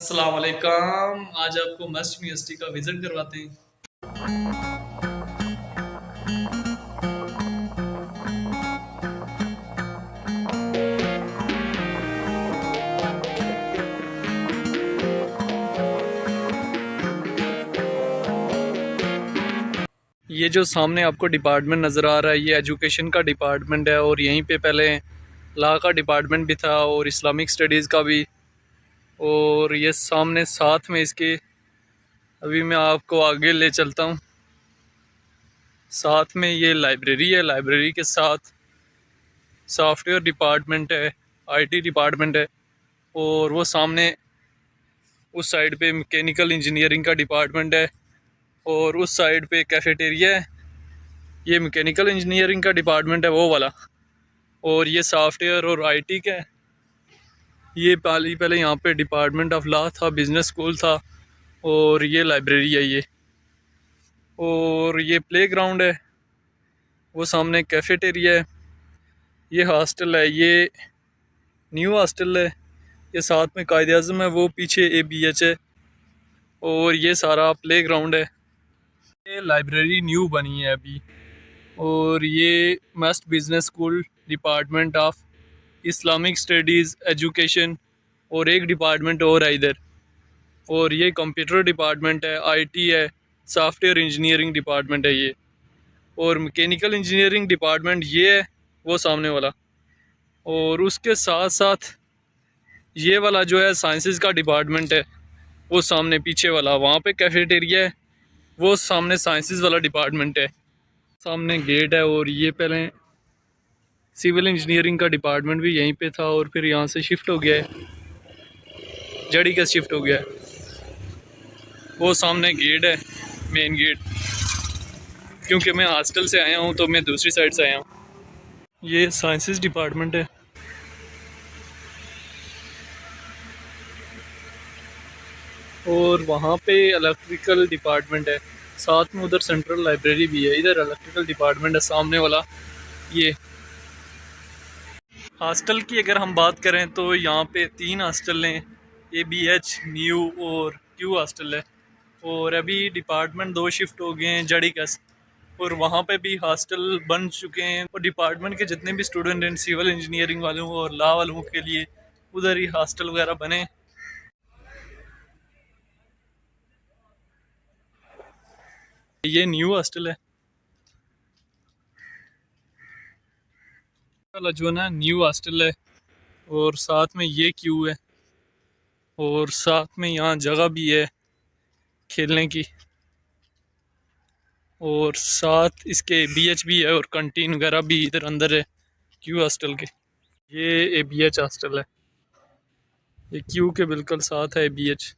अस्सलाम वालेकुम। आज आपको मस्ट यूनिवर्सिटी का विजिट करवाते हैं। ये जो सामने आपको डिपार्टमेंट नज़र आ रहा है, ये एजुकेशन का डिपार्टमेंट है और यहीं पे पहले लॉ का डिपार्टमेंट भी था और इस्लामिक स्टडीज़ का भी। और ये सामने साथ में इसके अभी मैं आपको आगे ले चलता हूँ। साथ में ये लाइब्रेरी है, लाइब्रेरी के साथ सॉफ्टवेयर डिपार्टमेंट है, आईटी डिपार्टमेंट है। और वो सामने उस साइड पे मैकेनिकल इंजीनियरिंग का डिपार्टमेंट है और उस साइड पे कैफेटेरिया है। ये मैकेनिकल इंजीनियरिंग का डिपार्टमेंट है वो वाला, और ये सॉफ्टवेयर और आईटी का है। ये पहले यहाँ पे डिपार्टमेंट ऑफ लॉ था, बिजनेस स्कूल था, और ये लाइब्रेरी है ये। और ये प्ले ग्राउंड है, वो सामने कैफेटेरिया है। ये हॉस्टल है, ये न्यू हॉस्टल है। ये साथ में कायदे आज़म है, वो पीछे ABH है। और ये सारा प्ले ग्राउंड है। ये लाइब्रेरी न्यू बनी है अभी। और ये must business school, department of Islamic studies education, और एक डिपार्टमेंट और है इधर। और ये कंप्यूटर डिपार्टमेंट है, आईटी है, सॉफ्टवेयर इंजीनियरिंग डिपार्टमेंट है ये। और मैकेनिकल इंजीनियरिंग डिपार्टमेंट ये है, वो सामने वाला। और उसके साथ साथ ये वाला जो है साइंसेस का डिपार्टमेंट है, वो सामने पीछे वाला, वहाँ पे कैफेटेरिया है, वो सामने साइंसेस वाला डिपार्टमेंट है। सामने गेट है। और ये पहले सिविल इंजीनियरिंग का डिपार्टमेंट भी यहीं पे था और फिर यहाँ से शिफ्ट हो गया है, जड़ी का शिफ्ट हो गया है। वो सामने गेट है, मेन गेट। क्योंकि मैं हॉस्टल से आया हूँ तो मैं दूसरी साइड से आया हूँ। ये साइंसेस डिपार्टमेंट है। और वहाँ पे इलेक्ट्रिकल डिपार्टमेंट है, साथ में उधर सेंट्रल लाइब्रेरी भी है। इधर इलेक्ट्रिकल डिपार्टमेंट है सामने वाला। ये हॉस्टल की अगर हम बात करें तो यहाँ पे 3 हॉस्टल हैं, ABH, न्यू और Q हॉस्टल है। और अभी डिपार्टमेंट 2 शिफ्ट हो गए हैं, जड़ी कस। और वहाँ पे भी हॉस्टल बन चुके हैं। और डिपार्टमेंट के जितने भी स्टूडेंट हैं, सिविल इंजीनियरिंग वालों और लॉ वालों के लिए उधर ही हॉस्टल वगैरह बने। ये न्यू हॉस्टल है वाला जो ना, न्यू हॉस्टल है। और साथ में ये क्यू है, और साथ में यहाँ जगह भी है खेलने की। और साथ इसके ABH भी है और कंटीन वगैरह भी इधर अंदर है क्यू हॉस्टल के। ये ABH हॉस्टल है, ये क्यू के बिल्कुल साथ है ABH।